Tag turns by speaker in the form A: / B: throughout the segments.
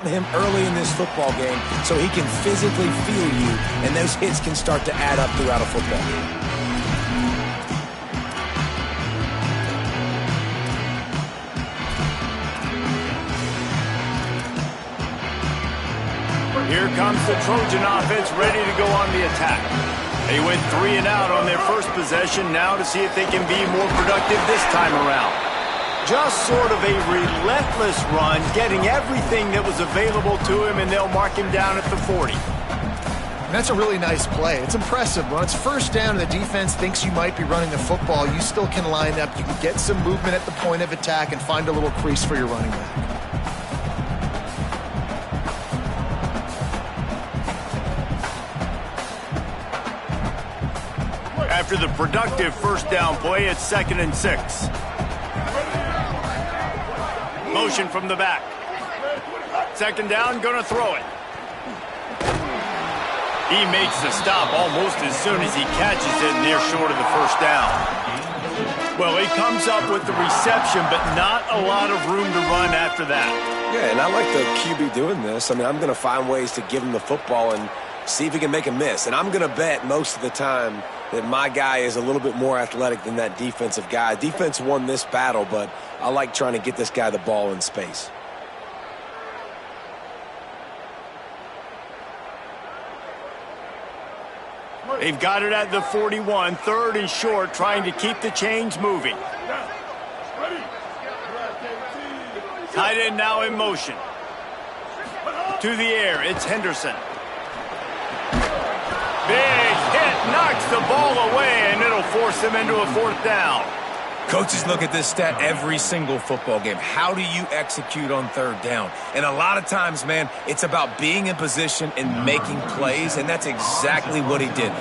A: him early in this football game so he can physically feel you, and those hits can start to add up throughout a football game.
B: Here comes the Trojan offense ready to go on the attack. They went 3 and out on their first possession, now to see if they can be more productive this time around. Just sort of a relentless run, getting everything that was available to him, and they'll mark him down at the 40.
C: And that's a really nice play. It's impressive. When it's first down and the defense thinks you might be running the football, you still can line up. You can get some movement at the point of attack and find a little crease for your running back.
B: After the productive first down play, it's 2nd and 6. Motion from the back. 2nd down, gonna throw it. He makes the stop almost as soon as he catches it near short of the first down. Well, he comes up with the reception, but not a lot of room to run after that.
A: Yeah, and I like the QB doing this. I mean, I'm going to find ways to give him the football and see if he can make a miss. And I'm going to bet most of the time that my guy is a little bit more athletic than that defensive guy. Defense won this battle, but I like trying to get this guy the ball in space.
B: They've got it at the 41, 3rd and short, trying to keep the chains moving. Tight end now in motion. To the air, it's Henderson. Big hit, knocks the ball away, and it'll force them into a 4th down.
A: Coaches look at this stat every single football game. How do you execute on 3rd down? And a lot of times, man, it's about being in position and making plays, and that's exactly what he did.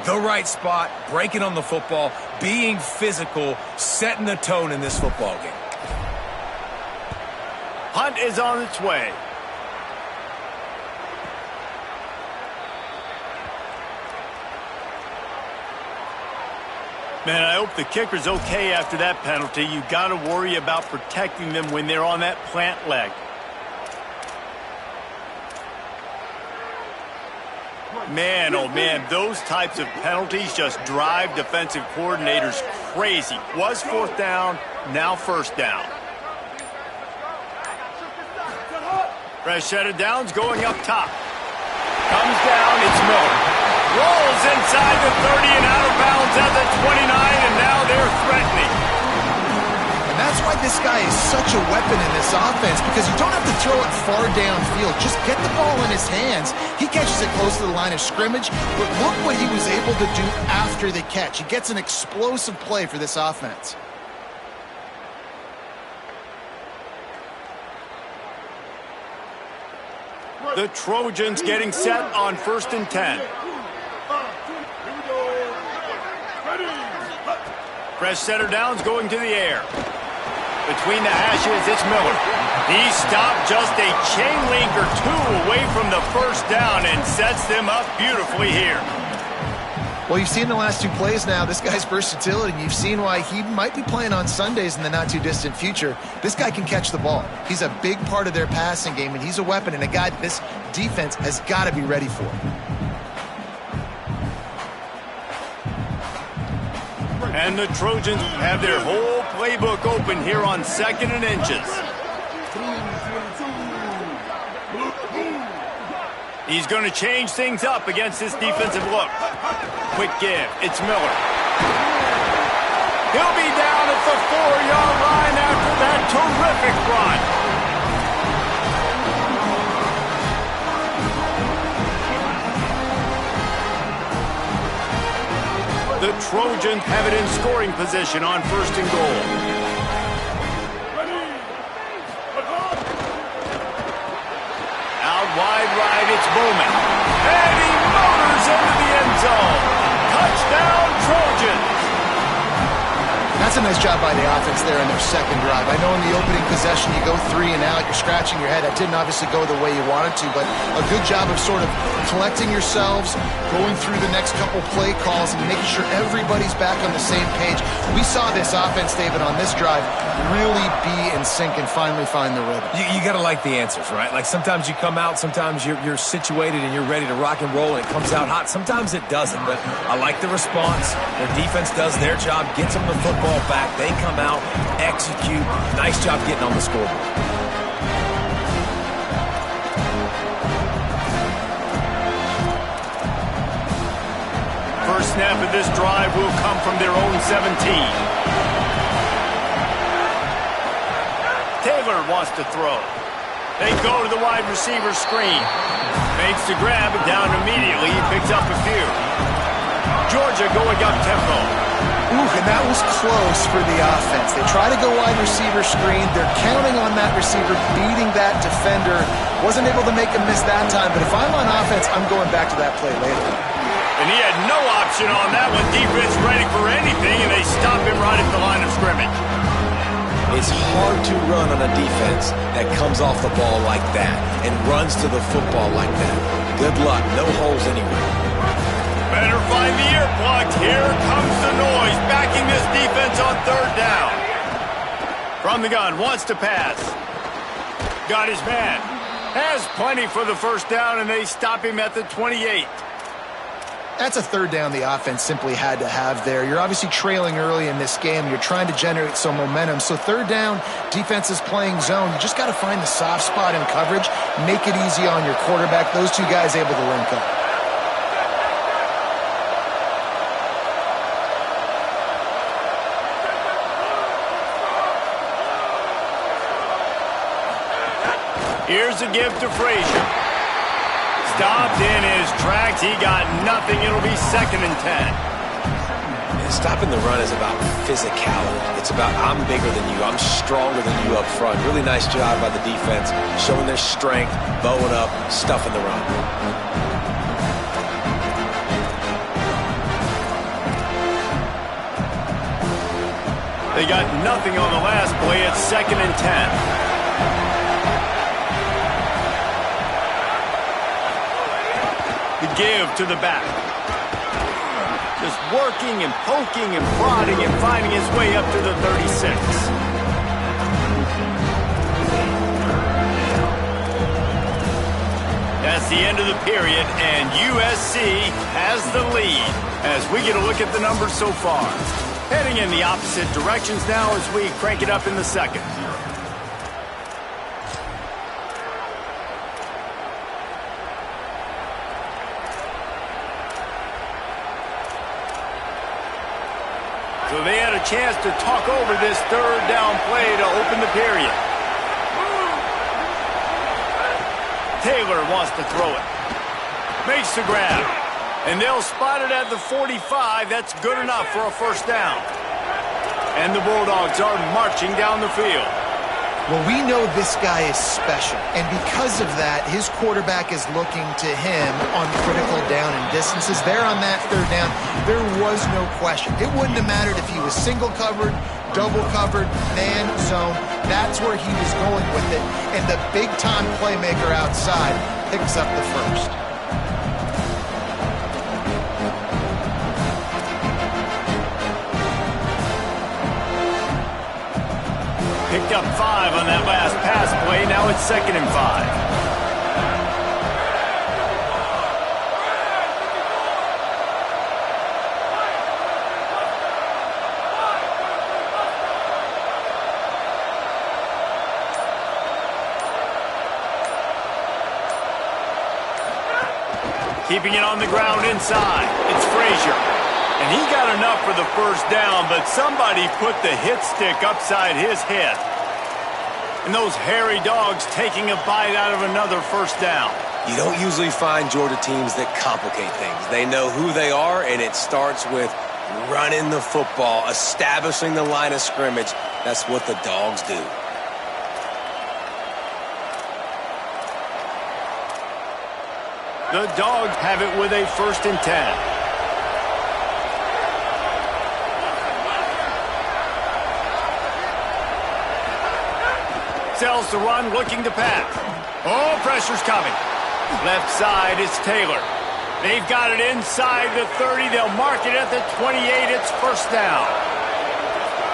A: The right spot, breaking on the football, being physical, setting the tone in this football game.
B: Hunt is on its way. Man, I hope the kicker's okay after that penalty. You got to worry about protecting them when they're on that plant leg. Man, oh man, those types of penalties just drive defensive coordinators crazy. Was 4th down, now 1st down. Fresh set of downs going up top. Comes down, it's Miller. Rolls inside the 30 and out of bounds at the 29, and now they're threatening.
C: And that's why this guy is such a weapon in this offense, because you don't have to throw it far downfield. Just get the ball in his hands. He catches it close to the line of scrimmage, but look what he was able to do after the catch. He gets an explosive play for this offense.
B: The Trojans getting set on 1st and 10. Fresh center downs going to the air. Between the hashes, it's Miller. He stopped just a chain link or 2 away from the 1st down and sets them up beautifully here.
C: Well, you've seen the last 2 plays now. This guy's versatility. You've seen why he might be playing on Sundays in the not-too-distant future. This guy can catch the ball. He's a big part of their passing game, and he's a weapon and a guy that this defense has got to be ready for.
B: And the Trojans have their whole playbook open here on 2nd and inches. He's going to change things up against this defensive look. Quick give. It's Miller. He'll be down at the 4-yard line after that terrific run. The Trojans have it in scoring position on 1st and goal. Out wide right, it's Bowman. And he motors into the end zone. Touchdown, Trojans.
C: That's a nice job by the offense there in their second drive. I know in the opening possession you go 3 and out, you're scratching your head. That didn't obviously go the way you wanted to, but a good job of sort of collecting yourselves, going through the next couple play calls, and making sure everybody's back on the same page. We saw this offense, David, on this drive really be in sync and finally find the rhythm.
A: You got to like the answers, right? Like sometimes you come out, sometimes you're situated and you're ready to rock and roll and it comes out hot. Sometimes it doesn't, but I like the response. Their defense does their job, gets them the football back. They come out, execute. Nice job getting on the scoreboard.
B: First snap of this drive will come from their own 17. Taylor wants to throw. They go to the wide receiver screen. Makes the grab, down immediately. He picks up a few. Georgia going up tempo.
C: Ooh, and that was close for the offense. They try to go wide receiver screen. They're counting on that receiver beating that defender. Wasn't able to make a miss that time, but if I'm on offense, I'm going back to that play later.
B: And he had no option on that one. Defense ready for anything, and they stop him right at the line of scrimmage.
A: It's hard to run on a defense that comes off the ball like that and runs to the football like that. Good luck. No holes anywhere.
B: Better find the earplugs. Here comes the noise, backing this defense on third down. From the gun, wants to pass. Got his man. Has plenty for the first down, and they stop him at the 28.
C: That's a third down the offense simply had to have there. You're obviously trailing early in this game. You're trying to generate some momentum. So third down, defense is playing zone. You just got to find the soft spot in coverage, make it easy on your quarterback. Those two guys able to link up.
B: Here's a give to Frazier. Stopped in his tracks. He got nothing. It'll be 2nd and 10.
A: Stopping the run is about physicality. It's about I'm bigger than you. I'm stronger than you up front. Really nice job by the defense, showing their strength, bowing up, stuffing the run.
B: They got nothing on the last play. It's 2nd and 10. The give to the back. Just working and poking and prodding and finding his way up to the 36. That's the end of the period, and USC has the lead as we get a look at the numbers so far. Heading in the opposite directions now as we crank it up in the second. So they had a chance to talk over this third down play to open the period. Taylor wants to throw it. Makes the grab. And they'll spot it at the 45. That's good enough for a first down. And the Bulldogs are marching down the field.
C: Well, we know this guy is special, and because of that, his quarterback is looking to him on critical down and distances. There on that third down, there was no question. It wouldn't have mattered if he was single covered, double covered, man, zone. That's where he was going with it, and the big-time playmaker outside picks up the first.
B: Picked up 5 on that last pass play. Now it's 2nd and 5. Keeping it on the ground inside. It's Frazier. And he got enough for the first down, but somebody put the hit stick upside his head. And those hairy dogs taking a bite out of another first down.
A: You don't usually find Georgia teams that complicate things. They know who they are, and it starts with running the football, establishing the line of scrimmage. That's what the Dogs do.
B: The Dogs have it with a 1st and 10. sells the run, looking to pass. Oh, pressure's coming. Left side, it's Taylor. They've got it inside the 30. They'll mark it at the 28. It's first down.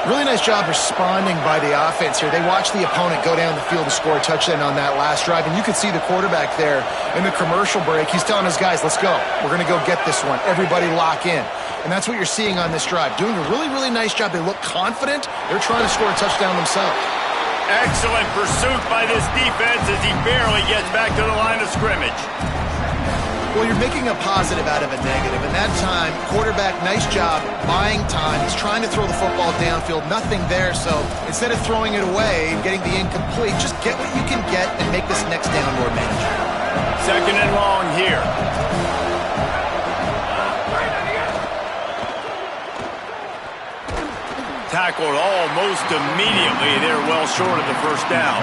C: Really nice job responding by the offense here. They watched the opponent go down the field to score a touchdown on that last drive, and you could see the quarterback there in the commercial break. He's telling his guys, let's go. We're going to go get this one. Everybody lock in. And that's what you're seeing on this drive. Doing a really, really nice job. They look confident. They're trying to score a touchdown themselves.
B: Excellent pursuit by this defense as he barely gets back to the line of scrimmage.
C: Well, you're making a positive out of a negative. And that time, quarterback, nice job buying time. He's trying to throw the football downfield. Nothing there. So instead of throwing it away and getting the incomplete, just get what you can get and make this next down more manageable.
B: Second and long here. Tackled almost immediately. They're well short of the first down.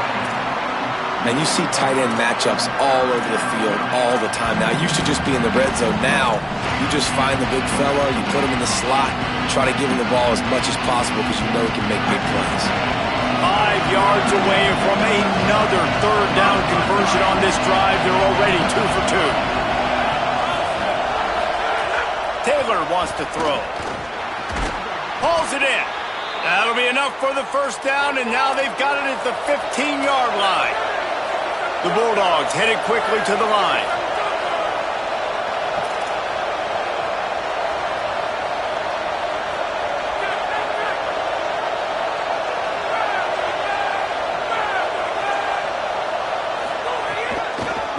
A: And you see tight end matchups all over the field all the time. Now, it used to just be in the red zone. Now, you just find the big fella, you put him in the slot, try to give him the ball as much as possible because you know he can make big plays.
B: 5 yards away from another third down conversion on this drive. They're already 2 for 2. Taylor wants to throw. Pulls it in. That'll be enough for the first down, and now they've got it at the 15-yard line. The Bulldogs headed quickly to the line.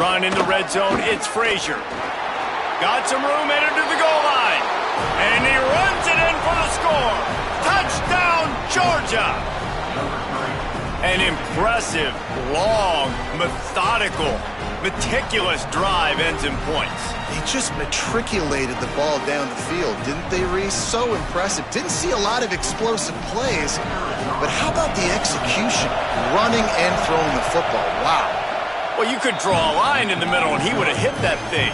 B: Run in the red zone, it's Frazier. Got some room, headed to the goal line. And he runs it in for the score. Touchdown, Georgia! An impressive, long, methodical, meticulous drive ends in points.
C: They just matriculated the ball down the field, didn't they, Reese? So impressive. Didn't see a lot of explosive plays, but how about the execution? Running and throwing the football. Wow.
B: Well, you could draw a line in the middle, and he would have hit that thing.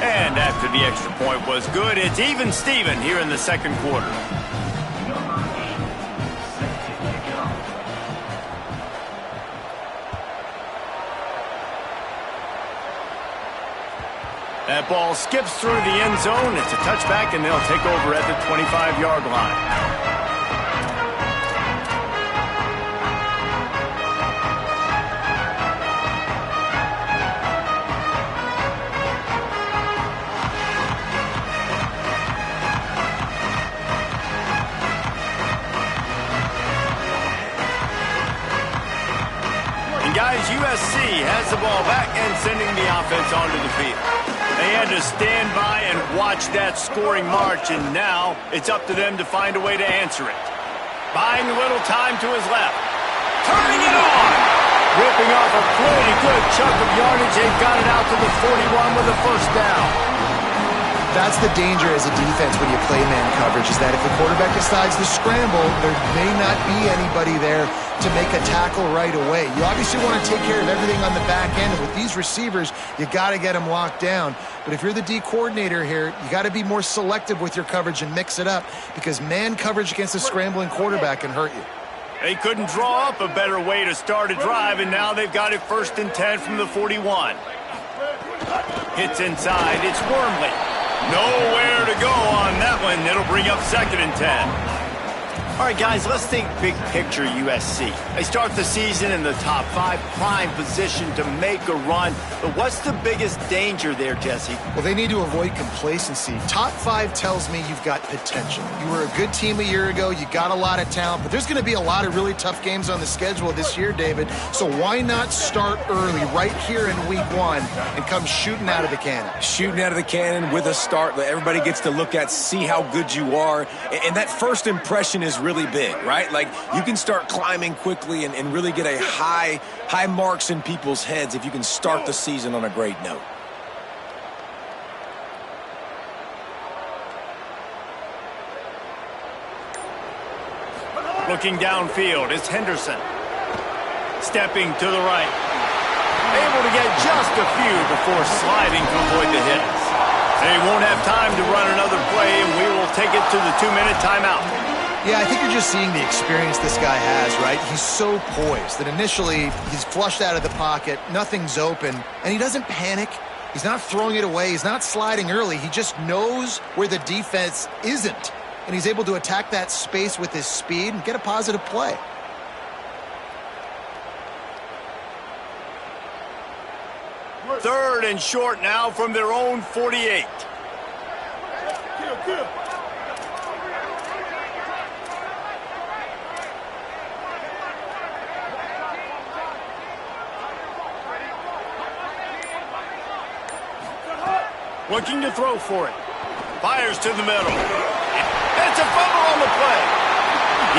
B: And after the extra point was good, it's even Steven here in the second quarter. That ball skips through the end zone. It's a touchback, and they'll take over at the 25-yard line. And guys, USC has the ball back and sending the offense onto the field. They had to stand by and watch that scoring march, and now it's up to them to find a way to answer it. Buying a little time to his left. Turning it on! Ripping off a pretty good chunk of yardage. They've got it out to the 41 with a first down.
C: That's the danger as a defense when you play man coverage, is that if the quarterback decides to scramble, there may not be anybody there to make a tackle right away. You obviously want to take care of everything on the back end, and with these receivers, you got to get them locked down. But if you're the D coordinator here, you got to be more selective with your coverage and mix it up, because man coverage against a scrambling quarterback can hurt you.
B: They couldn't draw up a better way to start a drive, and now they've got it 1st and 10 from the 41. Hits inside, it's Wormley. Nowhere to go on that one. It'll bring up 2nd and 10. All right, guys, let's think big picture USC. They start the season in the top 5, prime position to make a run. But what's the biggest danger there, Jesse?
C: Well, they need to avoid complacency. Top 5 tells me you've got potential. You were a good team a year ago. You got a lot of talent. But there's going to be a lot of really tough games on the schedule this year, David. So why not start early right here in week 1 and come shooting out of the cannon?
A: Shooting out of the cannon with a start that everybody gets to look at, see how good you are. And that first impression is really big, right? Like, you can start climbing quickly and really get a high marks in people's heads if you can start the season on a great note.
B: Looking downfield, it's Henderson. Stepping to the right. Able to get just a few before sliding to avoid the hits. They won't have time to run another play, and we will take it to the 2-minute timeout.
C: Yeah, I think you're just seeing the experience this guy has, right? He's so poised that initially he's flushed out of the pocket, nothing's open, and he doesn't panic. He's not throwing it away. He's not sliding early. He just knows where the defense isn't, and he's able to attack that space with his speed and get a positive play.
B: Third and short now from their own 48. Looking to throw for it. Fires to the middle. It's a fumble on the play.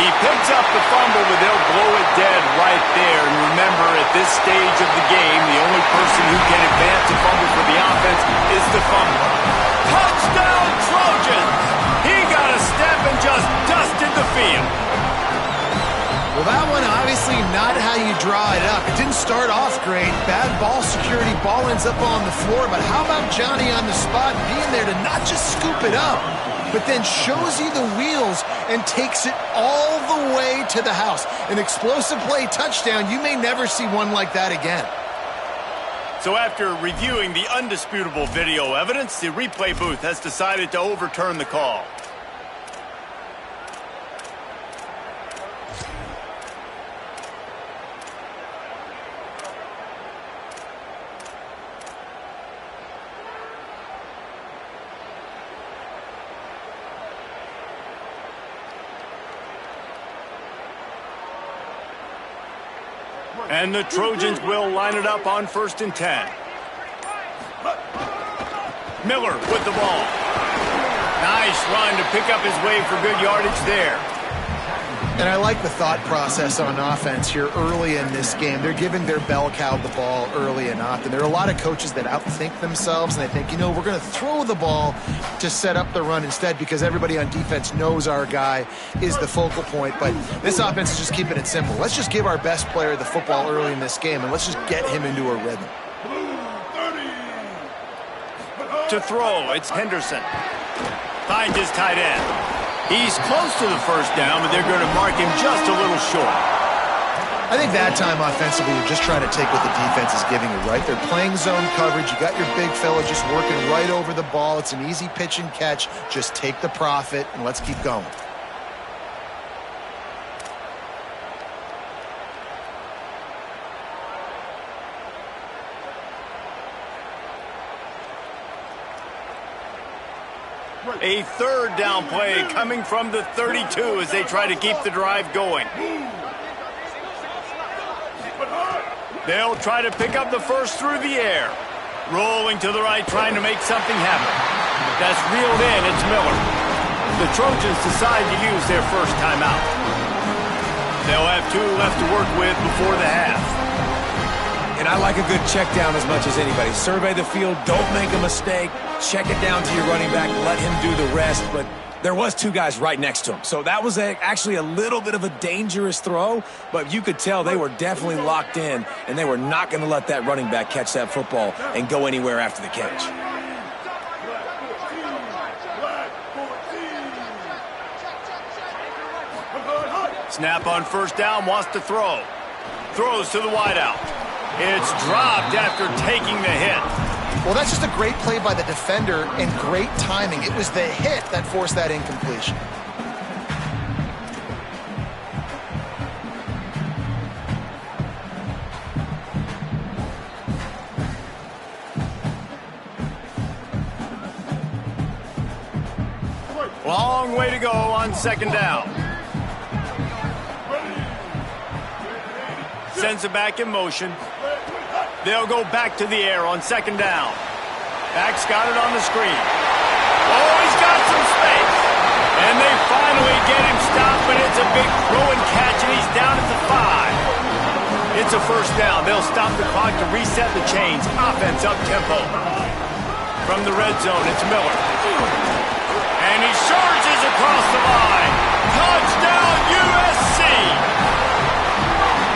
B: He picks up the fumble, but they'll blow it dead right there. And remember, at this stage of the game, the only person who can advance a fumble for the offense is the fumbler. Touchdown, Trojans! He got a step and just dusted the field.
C: Well, that one obviously not how you draw it up. It didn't start off great. Bad ball security, ball ends up on the floor. But how about Johnny on the spot being there to not just scoop it up, but then shows you the wheels and takes it all the way to the house. An explosive play touchdown. You may never see one like that again.
B: So after reviewing the undisputable video evidence, the replay booth has decided to overturn the call. And the Trojans will line it up on 1st and 10. Miller with the ball. Nice run to pick up his way for good yardage there.
C: And I like the thought process on offense here early in this game. They're giving their bell cow the ball early and often. There are a lot of coaches that outthink themselves, and they think, you know, we're going to throw the ball to set up the run instead because everybody on defense knows our guy is the focal point. But this offense is just keeping it simple. Let's just give our best player the football early in this game, and let's just get him into a rhythm.
B: To throw, it's Henderson. Finds his tight end. He's close to the first down, but they're going to mark him just a little short.
C: I think that time offensively, you're just trying to take what the defense is giving you, right? They're playing zone coverage. You got your big fella just working right over the ball. It's an easy pitch and catch. Just take the profit, and let's keep going.
B: A third down play coming from the 32 as they try to keep the drive going. They'll try to pick up the first through the air. Rolling to the right, trying to make something happen. That's reeled in, it's Miller. The Trojans decide to use their first timeout. They'll have 2 left to work with before the half.
A: And I like a good check down as much as anybody. Survey the field, don't make a mistake, check it down to your running back, let him do the rest. But there was 2 guys right next to him. So that was actually a little bit of a dangerous throw, but you could tell they were definitely locked in, and they were not going to let that running back catch that football and go anywhere after the catch.
B: Snap on first down, wants to throw. Throws to the wideout. It's dropped after taking the hit.
C: Well, that's just a great play by the defender and great timing. It was the hit that forced that incompletion.
B: Long way to go on 2nd down. Sends it back in motion. They'll go back to the air on 2nd down. Back's got it on the screen. Oh, he's got some space. And they finally get him stopped, but it's a big throw and catch, and he's down at the 5. It's a first down. They'll stop the clock to reset the chains. Offense up-tempo. From the red zone, it's Miller. And he surges across the line. Touchdown, USC!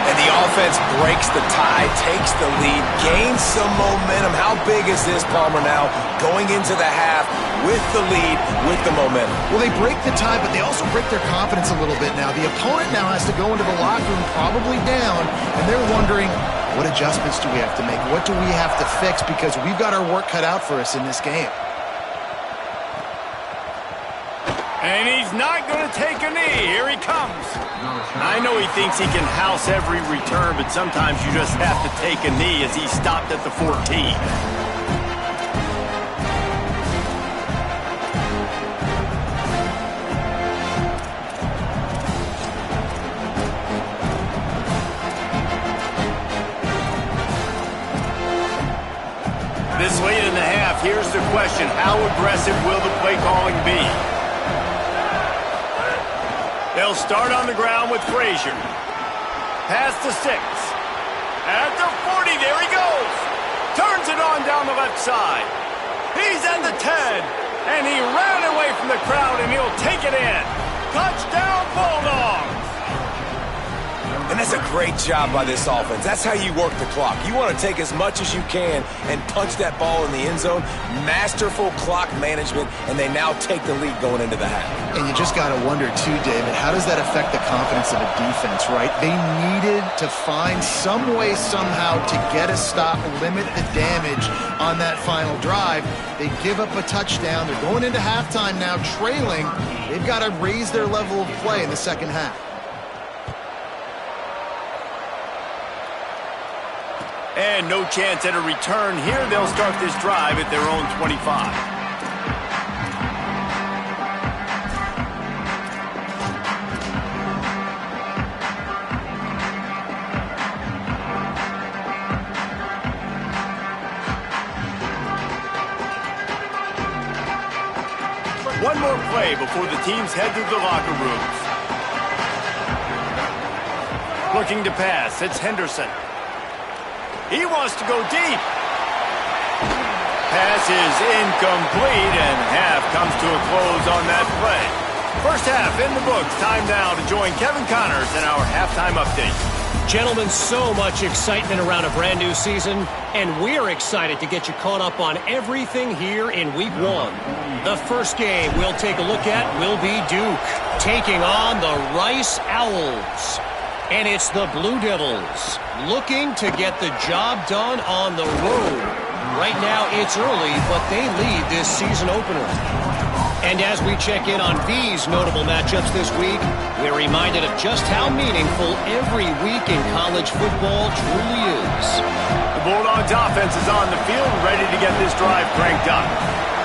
A: And the offense breaks the tie, takes the lead, gains some momentum. How big is this, Palmer, now going into the half with the lead, with the momentum?
C: Well, they break the tie, but they also break their confidence a little bit now. The opponent now has to go into the locker room probably down, and they're wondering, what adjustments do we have to make? What do we have to fix? Because we've got our work cut out for us in this game.
B: And he's not going to take a knee. Here he comes. I know he thinks he can house every return, but sometimes you just have to take a knee as he stopped at the 14. This late in the half, here's the question. How aggressive will the play calling be? They'll start on the ground with Frazier. Pass to 6. At the 40, there he goes. Turns it on down the left side. He's at the 10. And he ran away from the crowd, and he'll take it in. Touchdown, Bulldogs.
A: And that's a great job by this offense. That's how you work the clock. You want to take as much as you can and punch that ball in the end zone. Masterful clock management, and they now take the lead going into the half.
C: And you just got to wonder, too, David, how does that affect the confidence of a defense, right? They needed to find some way somehow to get a stop, limit the damage on that final drive. They give up a touchdown. They're going into halftime now trailing. They've got to raise their level of play in the second half.
B: And no chance at a return here. They'll start this drive at their own 25. One more play before the teams head to the locker rooms. Looking to pass, it's Henderson. He wants to go deep. Pass is incomplete, and half comes to a close on that play. First half in the books. Time now to join Kevin Connors in our halftime update.
D: Gentlemen, so much excitement around a brand new season, and we're excited to get you caught up on everything here in Week 1. The first game we'll take a look at will be Duke, taking on the Rice Owls. And it's the Blue Devils looking to get the job done on the road. Right now it's early, but they lead this season opener. And as we check in on these notable matchups this week, we're reminded of just how meaningful every week in college football truly is.
B: The Bulldogs offense is on the field, ready to get this drive cranked up.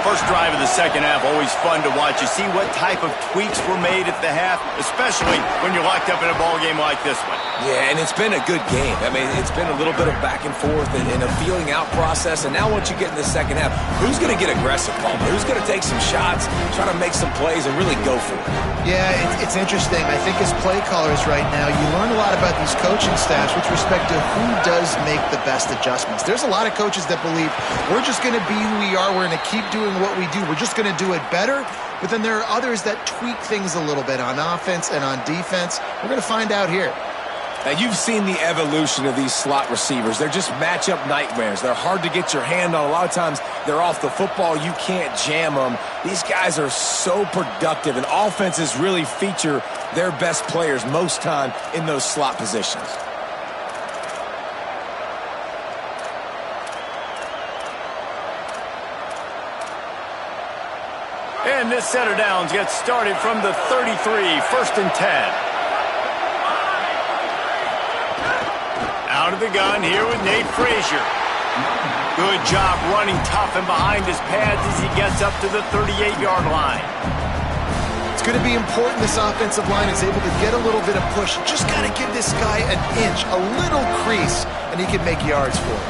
B: First drive of the second half, always fun to watch. You see what type of tweaks were made at the half, especially when you're locked up in a ball game like this one.
A: Yeah, and it's been a good game. I mean, it's been a little bit of back and forth and a feeling out process. And now once you get in the second half, who's going to get aggressive, Palmer? Who's going to take some shots, try to make some plays, and really go for it?
C: Yeah, it's interesting. I think as play callers right now, you learn a lot about these coaching staffs with respect to who does make the best adjustments. There's a lot of coaches that believe we're just going to be who we are. We're going to keep doing what we do. We're just going to do it better. But then there are others that tweak things a little bit on offense and on defense. We're going to find out here.
A: Now, you've seen the evolution of these slot receivers. They're just matchup nightmares. They're hard to get your hand on. A lot of times, they're off the football. You can't jam them. These guys are so productive, and offenses really feature their best players most time in those slot positions.
B: And this set of downs gets started from the 33, 1st and 10. Out of the gun here with Nate Frazier. Good job running tough and behind his pads as he gets up to the 38-yard line.
C: It's going to be important this offensive line is able to get a little bit of push. Just got to give this guy an inch, a little crease, and he can make yards for it.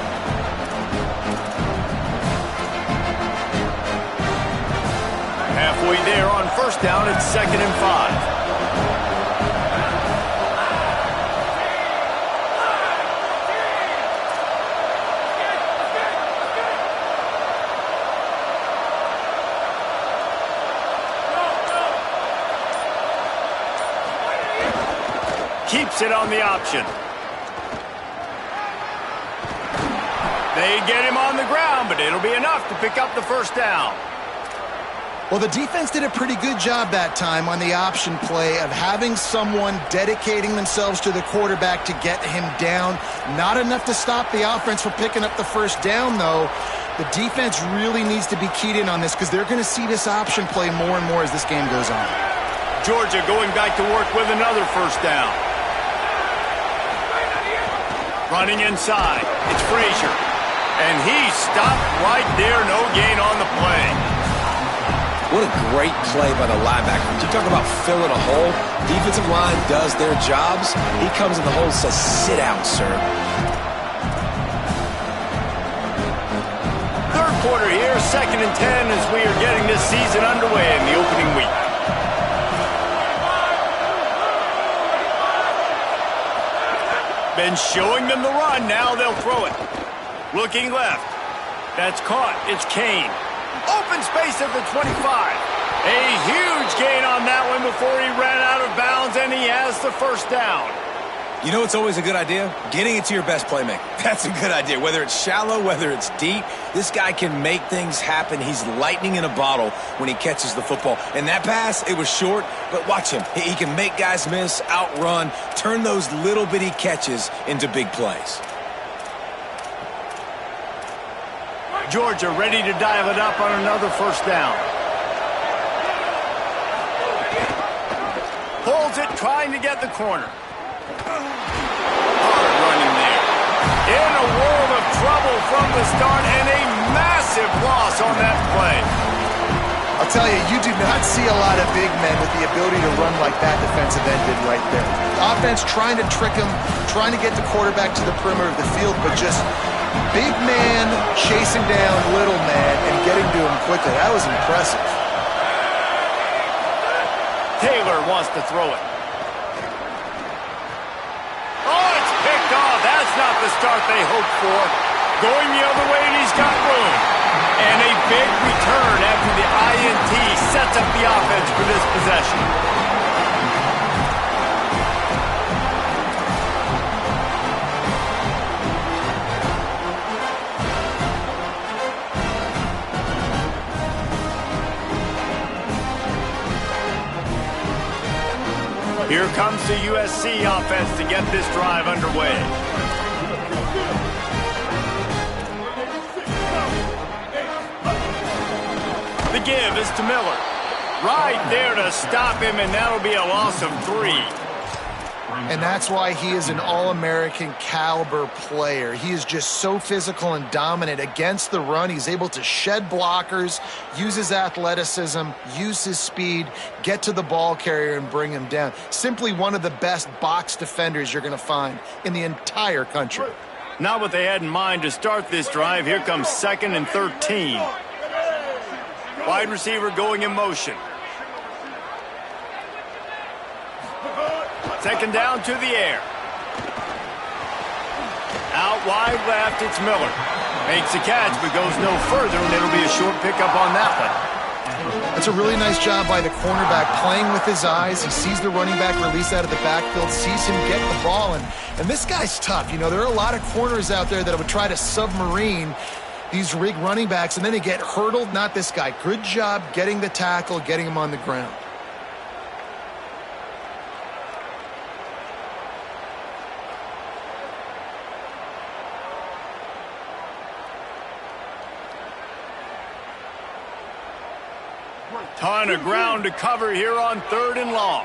B: Halfway there on first down, it's 2nd and 5. Keeps it on the option. They get him on the ground, but it'll be enough to pick up the first down.
C: Well, the defense did a pretty good job that time on the option play of having someone dedicating themselves to the quarterback to get him down. Not enough to stop the offense from picking up the first down, though. The defense really needs to be keyed in on this because they're going to see this option play more and more as this game goes on.
B: Georgia going back to work with another first down. Running inside. It's Frazier. And he stopped right there. No gain on the play.
A: What a great play by the linebacker. You talk about filling a hole. Defensive line does their jobs. He comes in the hole and says, sit out, sir.
B: Third quarter here, 2nd and 10 as we are getting this season underway in the opening week. Been showing them the run. Now they'll throw it. Looking left. That's caught. It's Kane. Open space at the 25. A huge gain on that one before he ran out of bounds, and he has the first down.
A: You know it's always a good idea? Getting it to your best playmaker. That's a good idea. Whether it's shallow, whether it's deep, this guy can make things happen. He's lightning in a bottle when he catches the football. And that pass, it was short, but watch him. He can make guys miss, outrun, turn those little bitty catches into big plays.
B: Georgia ready to dial it up on another first down. Holds it, trying to get the corner. Hard running there. In a world of trouble from the start, and a massive loss on that play.
C: I'll tell you, you do not see a lot of big men with the ability to run like that defensive end did right there. The offense trying to trick him, trying to get the quarterback to the perimeter of the field, but just big man chasing down little man and getting to him quickly. That was impressive.
B: Taylor wants to throw it. Oh, it's picked off. That's not the start they hoped for. Going the other way, and he's got room. And a big return after the INT sets up the offense for this possession. Here comes the USC offense to get this drive underway. The give is to Miller. Right there to stop him, and that'll be a loss of 3.
C: And that's why he is an All-American caliber player. He is just so physical and dominant against the run. He's able to shed blockers, use his athleticism, use his speed, get to the ball carrier and bring him down. Simply one of the best box defenders you're going to find in the entire country.
B: Not what they had in mind to start this drive. Here comes 2nd and 13. Wide receiver going in motion. 2nd down to the air. Out wide left, it's Miller. Makes the catch, but goes no further, and it'll be a short pickup on that one.
C: That's a really nice job by the cornerback, playing with his eyes. He sees the running back release out of the backfield, sees him get the ball, and this guy's tough. You know, there are a lot of corners out there that would try to submarine these rig running backs, and then they get hurdled. Not this guy. Good job getting the tackle, getting him on the ground.
B: Ton of ground to cover here on 3rd and long.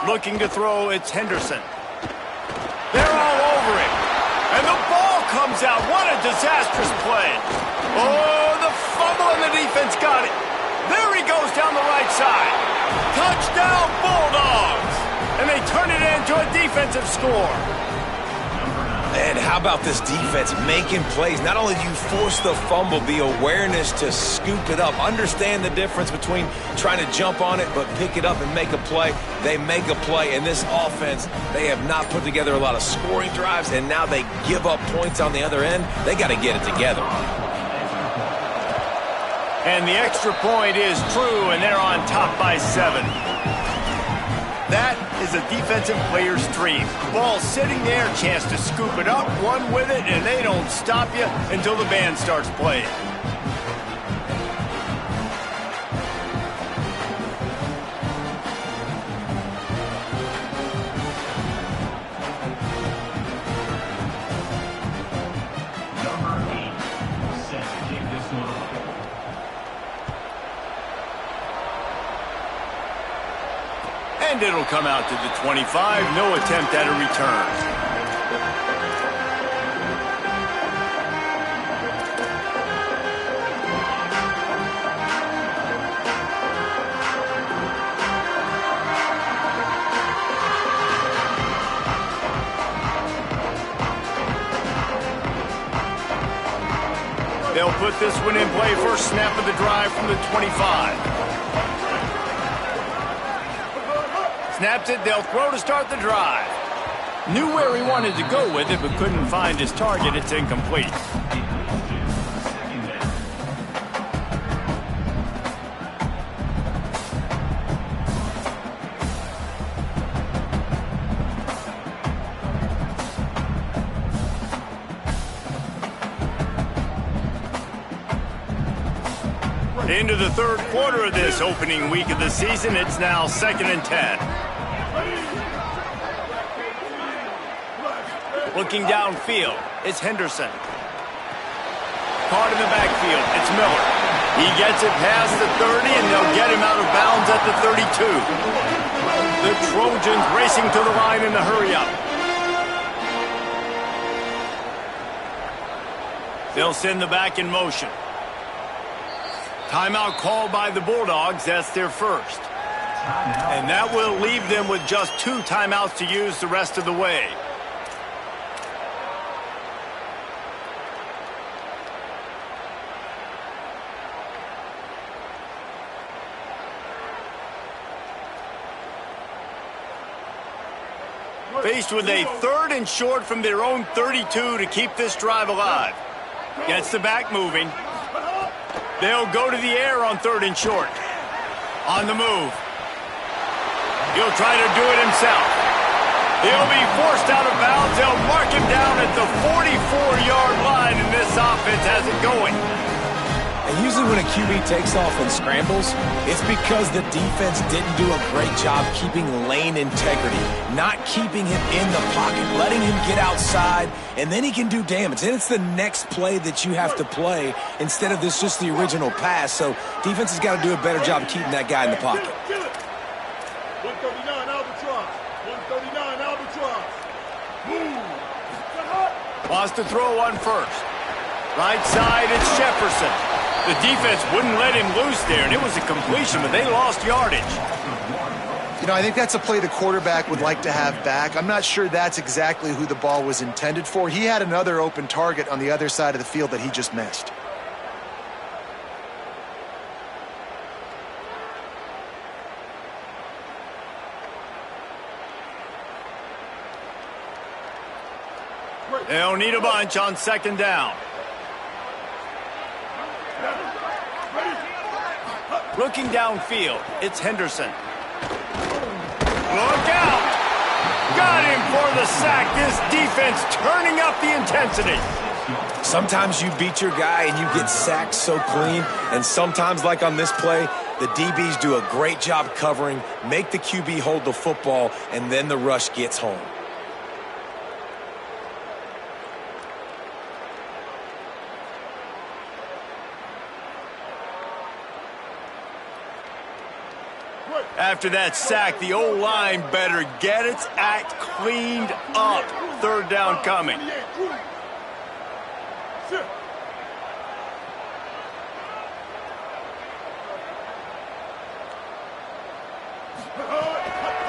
B: Looking to throw, it's Henderson. They're all over it. And the ball comes out. What a disastrous play. Oh, the fumble, and the defense got it. There he goes down the right side. Touchdown, Bulldogs. And they turn it into a defensive score.
A: And how about this defense making plays? Not only do you force the fumble, the awareness to scoop it up. Understand the difference between trying to jump on it, but pick it up and make a play. They make a play. And this offense, they have not put together a lot of scoring drives, and now they give up points on the other end. They got to get it together.
B: And the extra point is true, and they're on top by 7. That is a defensive player's dream. Ball sitting there, chance to scoop it up, run with it, and they don't stop you until the band starts playing. And it'll come out to the 25. No attempt at a return. They'll put this one in play. First snap of the drive from the 25. Snaps it, they'll throw to start the drive. Knew where he wanted to go with it, but couldn't find his target. It's incomplete. Into the third quarter of this opening week of the season, it's now 2nd and 10. Looking downfield, it's Henderson. Caught in the backfield, it's Miller. He gets it past the 30, and they'll get him out of bounds at the 32. The Trojans racing to the line in the hurry-up. They'll send the back in motion. Timeout called by the Bulldogs. That's their first. And that will leave them with just 2 timeouts to use the rest of the way. Faced with a 3rd and short from their own 32 to keep this drive alive. Gets the back moving. They'll go to the air on 3rd and short. On the move. He'll try to do it himself. He'll be forced out of bounds. They'll mark him down at the 44-yard line, and this offense has it going.
A: And usually when a QB takes off and scrambles, it's because the defense didn't do a great job keeping lane integrity, not keeping him in the pocket, letting him get outside, and then he can do damage. And it's the next play that you have to play instead of this just the original pass. So defense has got to do a better job keeping that guy in the pocket.
E: 139 Albatross. 139 Albatross. Move.
B: Wants to throw on first. Right side, it's Jefferson. The defense wouldn't let him loose there, and it was a completion, but they lost yardage.
C: You know, I think that's a play the quarterback would like to have back. I'm not sure that's exactly who the ball was intended for. He had another open target on the other side of the field that he just missed.
B: They'll need a bunch on 2nd down. Looking downfield, it's Henderson. Look out! Got him for the sack. This defense turning up the intensity.
A: Sometimes you beat your guy and you get sacked so clean, and sometimes, like on this play, the DBs do a great job covering, make the QB hold the football, and then the rush gets home.
B: After that sack, the O-line better get its act cleaned up. 3rd down coming.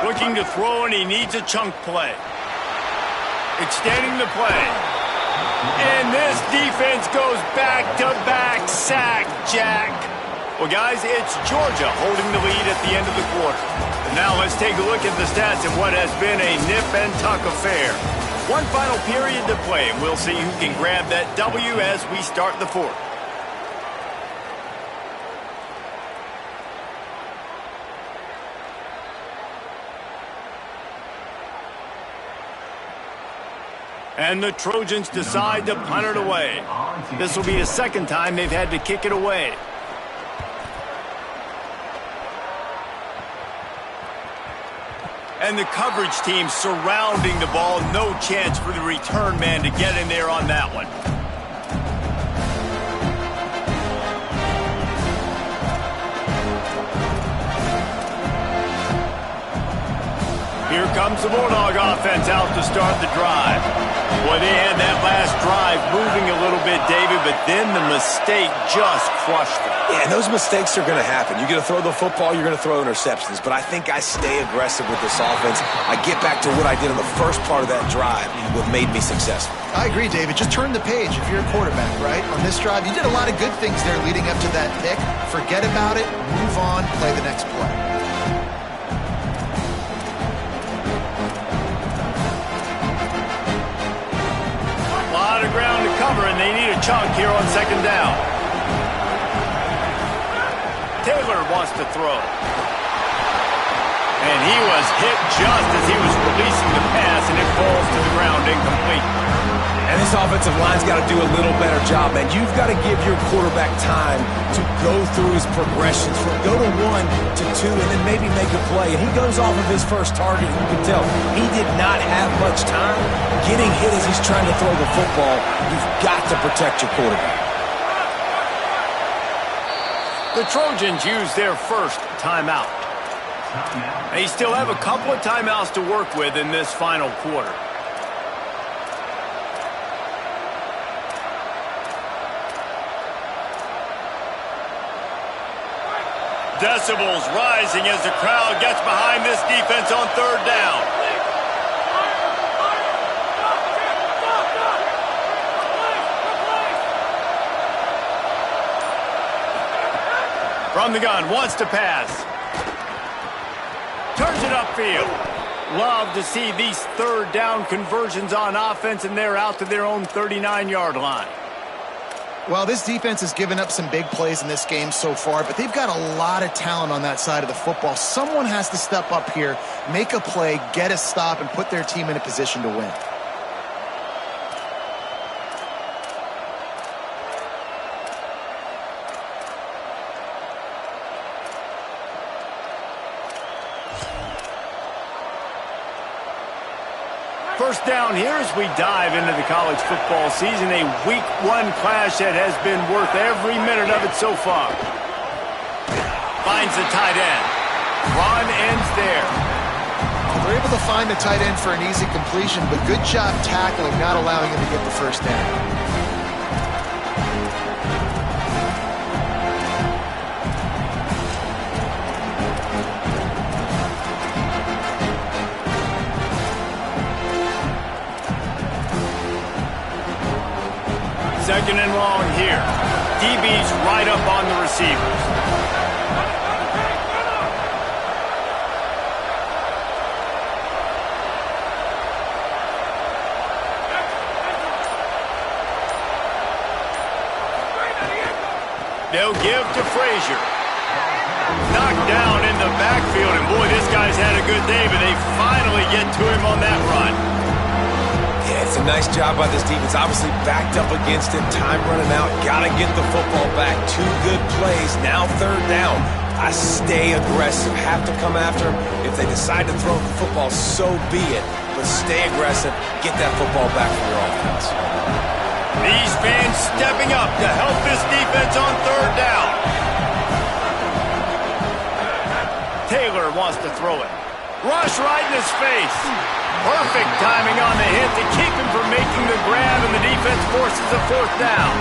B: Looking to throw, and he needs a chunk play. Extending the play. And this defense goes back-to-back sack, Jack. Well, guys, it's Georgia holding the lead at the end of the quarter. And now let's take a look at the stats of what has been a nip-and-tuck affair. One final period to play, and we'll see who can grab that W as we start the 4th. And the Trojans decide to punt it away. This will be the second time they've had to kick it away. And the coverage team surrounding the ball. No chance for the return man to get in there on that one. Here comes the Bulldog offense out to start the drive. Boy, they had that last drive moving a little bit, David, but then the mistake just crushed them.
A: Yeah, and those mistakes are going to happen. You're going to throw the football, you're going to throw interceptions. But I think I stay aggressive with this offense. I get back to what I did in the first part of that drive, what made me successful.
C: I agree, David. Just turn the page if you're a quarterback, right? On this drive, you did a lot of good things there leading up to that pick. Forget about it, move on, play the next play.
B: Ground to cover, and they need a chunk here on second down. Taylor wants to throw. And he was hit just as he was releasing the pass, and it falls to the ground incomplete.
A: And this offensive line's got to do a little better job, man. You've got to give your quarterback time to go through his progressions, from go to 1 to 2, and then maybe make a play. And he goes off of his first target, and you can tell he did not have much time getting hit as he's trying to throw the football. You've got to protect your quarterback.
B: The Trojans use their first timeout. They still have a couple of timeouts to work with in this final quarter. Decibels rising as the crowd gets behind this defense on third down. From the gun, wants to pass. Turns it upfield. Love to see these third down conversions on offense, and they're out to their own 39-yard line.
C: Well, this defense has given up some big plays in this game so far, but they've got a lot of talent on that side of the football. Someone has to step up here, make a play, get a stop, and put their team in a position to win.
B: First down here as we dive into the college football season. A week 1 clash that has been worth every minute of it so far. Finds the tight end. Run ends there.
C: They're able to find the tight end for an easy completion, but good job tackling, not allowing him to get the first down.
B: Second and long here. DB's right up on the receivers. They'll give to Frazier. Knocked down in the backfield, and boy, this guy's had a good day, but they finally get to him on that run.
A: Yeah, it's a nice job by this defense. Obviously backed up against it, time running out. Got to get the football back. 2 good plays. Now third down. I stay aggressive. Have to come after him. If they decide to throw the football, so be it. But stay aggressive. Get that football back for your offense.
B: These fans stepping up to help this defense on third down. Taylor wants to throw it. Rush right in his face. Perfect timing on the hit to keep him from making the grab, and the defense forces a fourth down.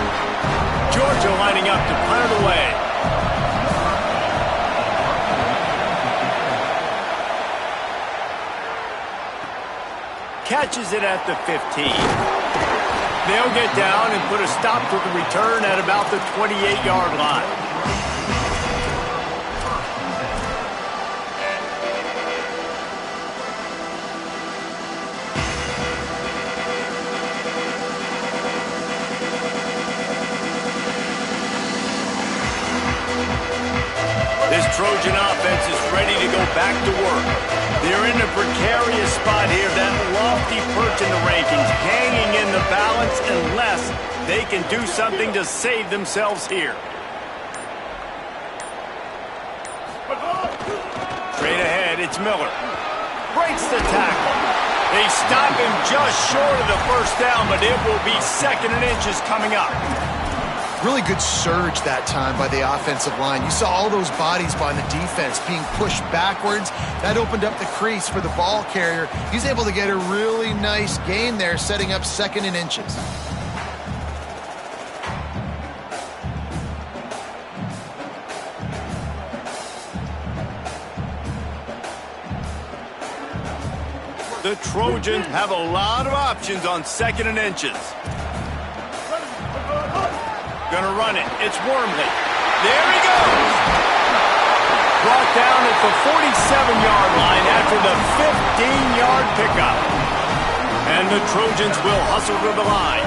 B: Georgia lining up to punt it away. Catches it at the 15. They'll get down and put a stop to the return at about the 28-yard line. This Trojan offense is ready to go back to work. They're in a precarious spot here, that lofty perch in the rankings, hanging in the balance unless they can do something to save themselves here. Straight ahead, it's Miller. Breaks the tackle. They stop him just short of the first down, but it will be 2nd and inches coming up.
C: Really good surge that time by the offensive line. You saw all those bodies by the defense being pushed backwards. That opened up the crease for the ball carrier. He's able to get a really nice gain there, setting up 2nd and inches.
B: The Trojans have a lot of options on 2nd and inches. Gonna run it. It's Wormley. There he goes. Brought down at the 47-yard line after the 15-yard pickup. And the Trojans will hustle to the line.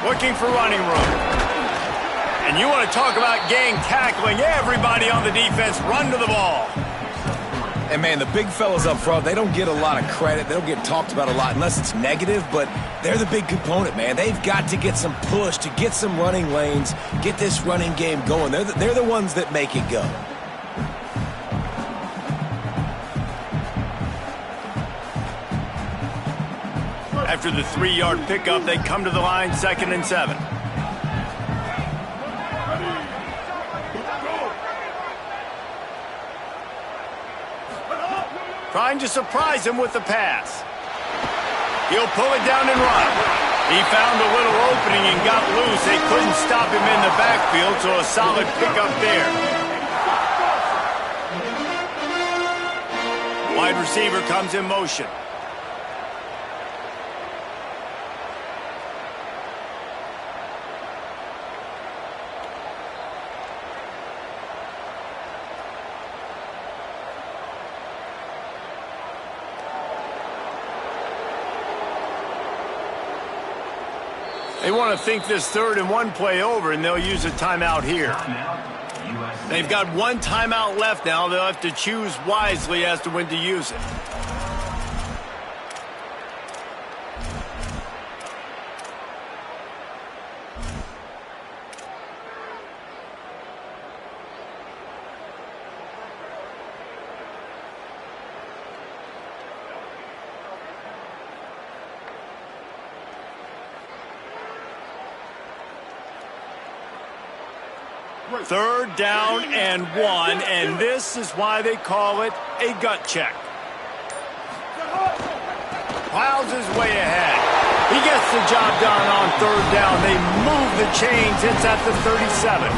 B: Looking for running room. And you want to talk about gang tackling. Everybody on the defense run to the ball.
A: And, man, the big fellas up front, they don't get a lot of credit. They don't get talked about a lot unless it's negative, but they're the big component, man. They've got to get some push, to get some running lanes, get this running game going. They're the ones that make it go.
B: After the 3-yard pickup, they come to the line, 2nd and 7. Trying to surprise him with the pass. He'll pull it down and run. He found a little opening and got loose. They couldn't stop him in the backfield, so a solid pickup there. Wide receiver comes in motion. They want to think this 3rd and 1 play over, and they'll use a timeout here. They've got 1 timeout left now. They'll have to choose wisely as to when to use it. Third down and 1, and this is why they call it a gut check. Piles his way ahead. He gets the job done on 3rd down. They move the chains. It's at the 37.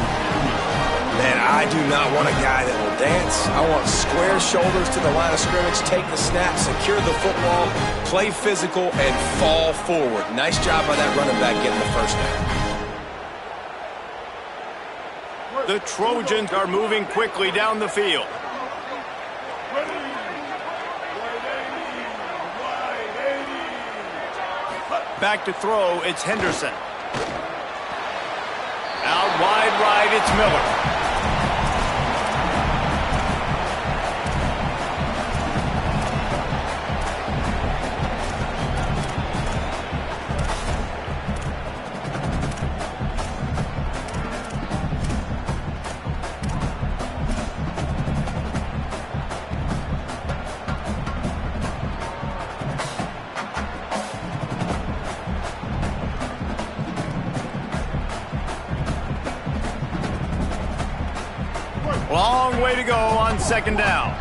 A: Man, I do not want a guy that will dance. I want square shoulders to the line of scrimmage, take the snap, secure the football, play physical, and fall forward. Nice job by that running back getting the first down.
B: The Trojans are moving quickly down the field. Back to throw, it's Henderson. Out wide right, it's Miller. Long way to go on 2nd down.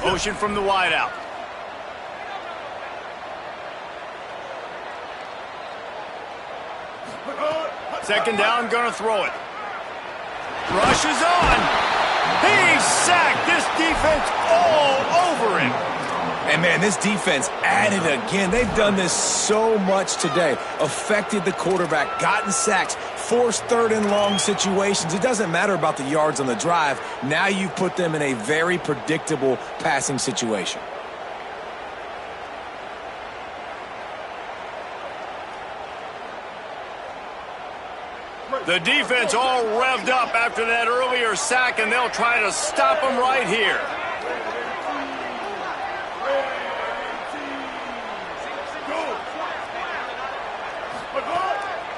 B: Motion from the wideout. Second down, gonna throw it. Rushes on. He's sacked. This defense all over him.
A: And, man, this defense added again. They've done this so much today. Affected the quarterback, gotten sacks, forced 3rd and long situations. It doesn't matter about the yards on the drive. Now you've put them in a very predictable passing situation.
B: The defense all revved up after that earlier sack, and they'll try to stop them right here.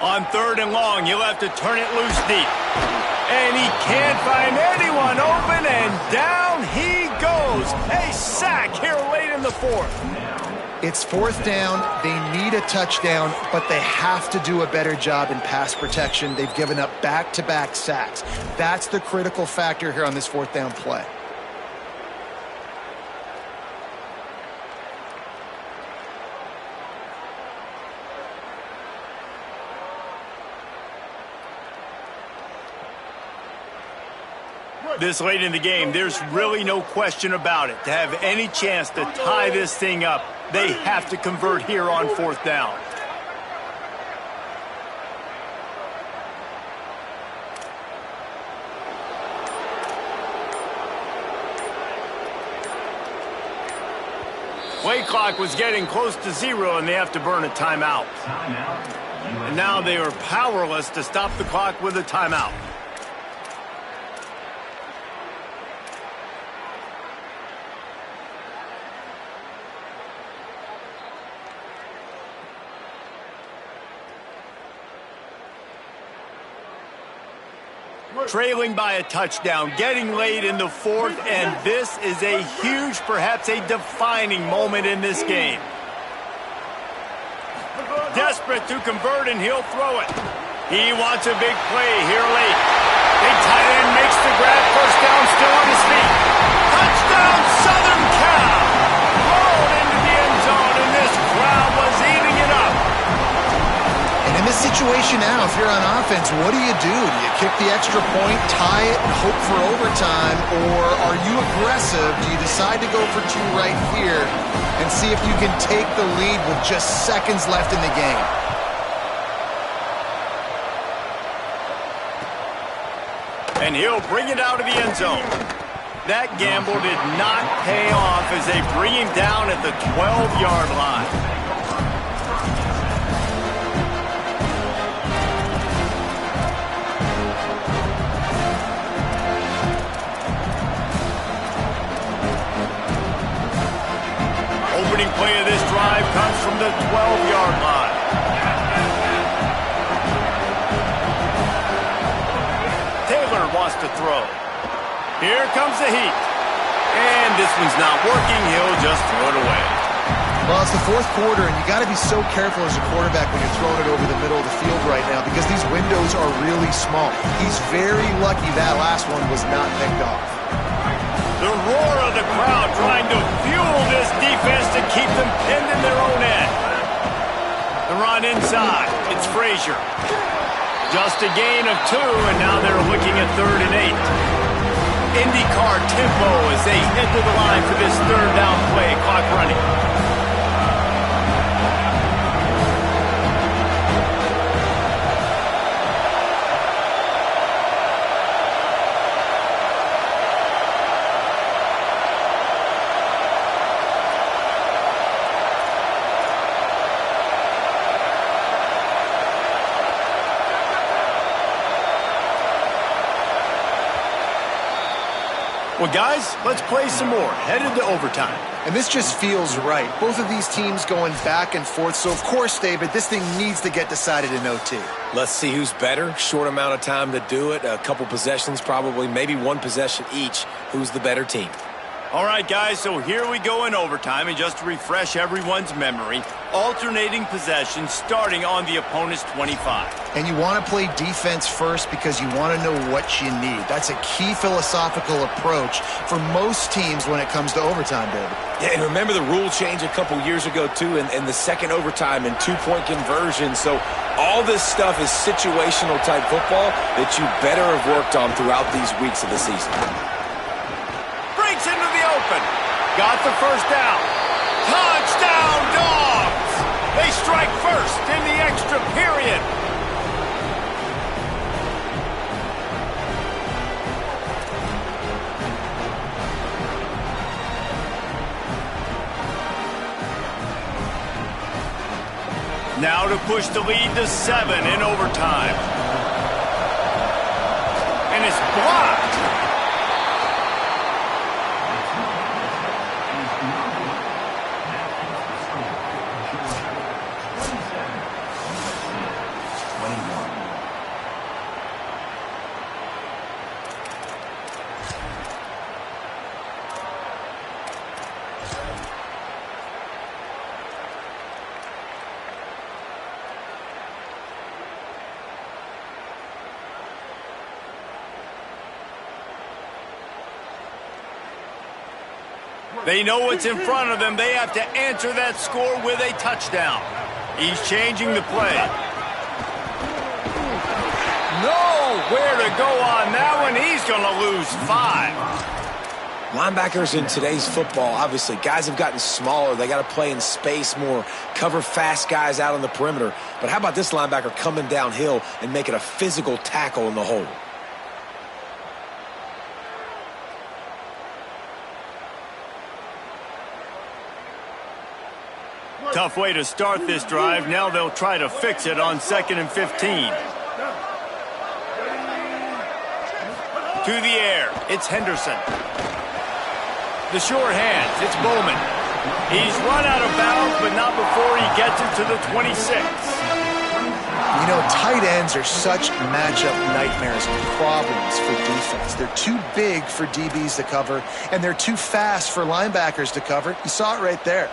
B: On 3rd and long, you'll have to turn it loose deep. And he can't find anyone open, and down he goes. A sack here late in the 4th.
C: It's 4th down. They need a touchdown, but they have to do a better job in pass protection. They've given up back-to-back sacks. That's the critical factor here on this 4th down play.
B: This late in the game, there's really no question about it. To have any chance to tie this thing up, they have to convert here on 4th down. Play clock was getting close to 0, and they have to burn a timeout. And now they are powerless to stop the clock with a timeout. Trailing by a touchdown, getting late in the 4th, and this is a huge, perhaps a defining moment in this game. Desperate to convert, and he'll throw it. He wants a big play here late. Big tight end makes the grab, 1st down, still on his feet. Touchdown, Southern Cal! Thrown into the end zone, and this crowd was eating it up.
C: And in this situation now, if you're on offense, what do? Do you kick the extra point, tie it, and hope for overtime, or are you aggressive? Do you decide to go for 2 right here and see if you can take the lead with just seconds left in the game?
B: And he'll bring it out of the end zone. That gamble did not pay off as they bring him down at the 12-yard line. Opening play of this drive comes from the 12-yard line. Taylor wants to throw. Here comes the heat. And this one's not working. He'll just throw it away.
C: Well, it's the 4th quarter, and you got to be so careful as a quarterback when you're throwing it over the middle of the field right now because these windows are really small. He's very lucky that last one was not picked off.
B: The roar of the crowd trying to fuel this defense to keep them pinned in their own end. The run inside. It's Frazier. Just a gain of 2, and now they're looking at 3rd and 8. IndyCar tempo as they head to the line for this 3rd down play. Clock running. Well, guys, let's play some more. Headed to overtime.
C: And this just feels right. Both of these teams going back and forth. So, of course, David, this thing needs to get decided in OT.
A: Let's see who's better. Short amount of time to do it. A couple possessions, probably, maybe 1 possession each. Who's the better team?
B: All right, guys, so here we go in overtime. And just to refresh everyone's memory, alternating possessions starting on the opponent's 25.
C: And you want to play defense first because you want to know what you need. That's a key philosophical approach for most teams when it comes to overtime, David.
A: Yeah, and remember the rule change a couple years ago, too, and the second overtime and 2-point conversion. So all this stuff is situational type football that you better have worked on throughout these weeks of the season.
B: Breaks into the open. Got the 1st down. Touchdown, Dawgs! They strike first in the extra period. Now to push the lead to 7 in overtime. it's blocked. They know what's in front of them. They have to answer that score with a touchdown. He's changing the play. Nowhere to go on that one. He's going to lose 5.
A: Linebackers in today's football, obviously, guys have gotten smaller. They got to play in space more, cover fast guys out on the perimeter. But how about this linebacker coming downhill and making a physical tackle in the hole?
B: Tough way to start this drive. Now they'll try to fix it on 2nd and 15. To the air. It's Henderson. The short hands. It's Bowman. He's run out of bounds, but not before he gets it to the 26.
C: You know, tight ends are such matchup nightmares and problems for defense. They're too big for DBs to cover, and they're too fast for linebackers to cover. You saw it right there.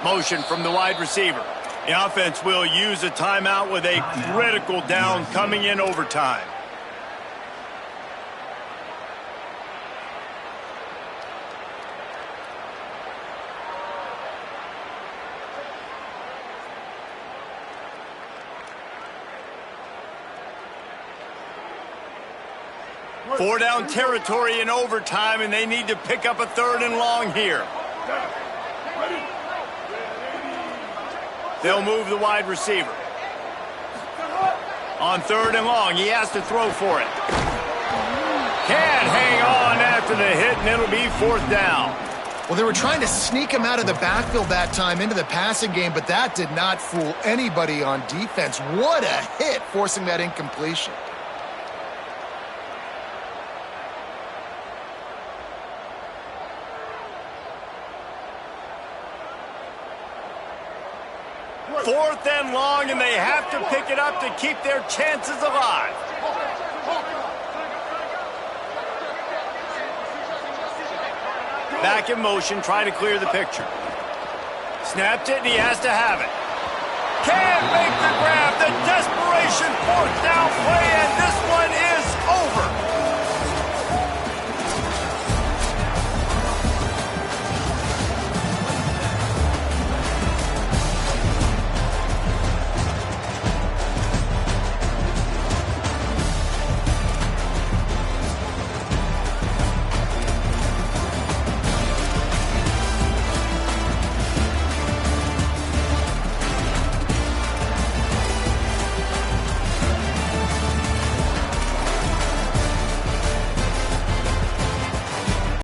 B: Motion from the wide receiver. The offense will use a timeout with a critical down coming in overtime. Four down territory in overtime, and they need to pick up a 3rd and long here. They'll move the wide receiver. On 3rd and long, he has to throw for it. Can't hang on after the hit, and it'll be 4th down.
C: Well, they were trying to sneak him out of the backfield that time into the passing game, but that did not fool anybody on defense. What a hit, forcing that incompletion.
B: Fourth and long, and they have to pick it up to keep their chances alive. Back in motion, try to clear the picture. Snapped it, and he has to have it. Can't make the grab. The desperation 4th down play, and this one is over.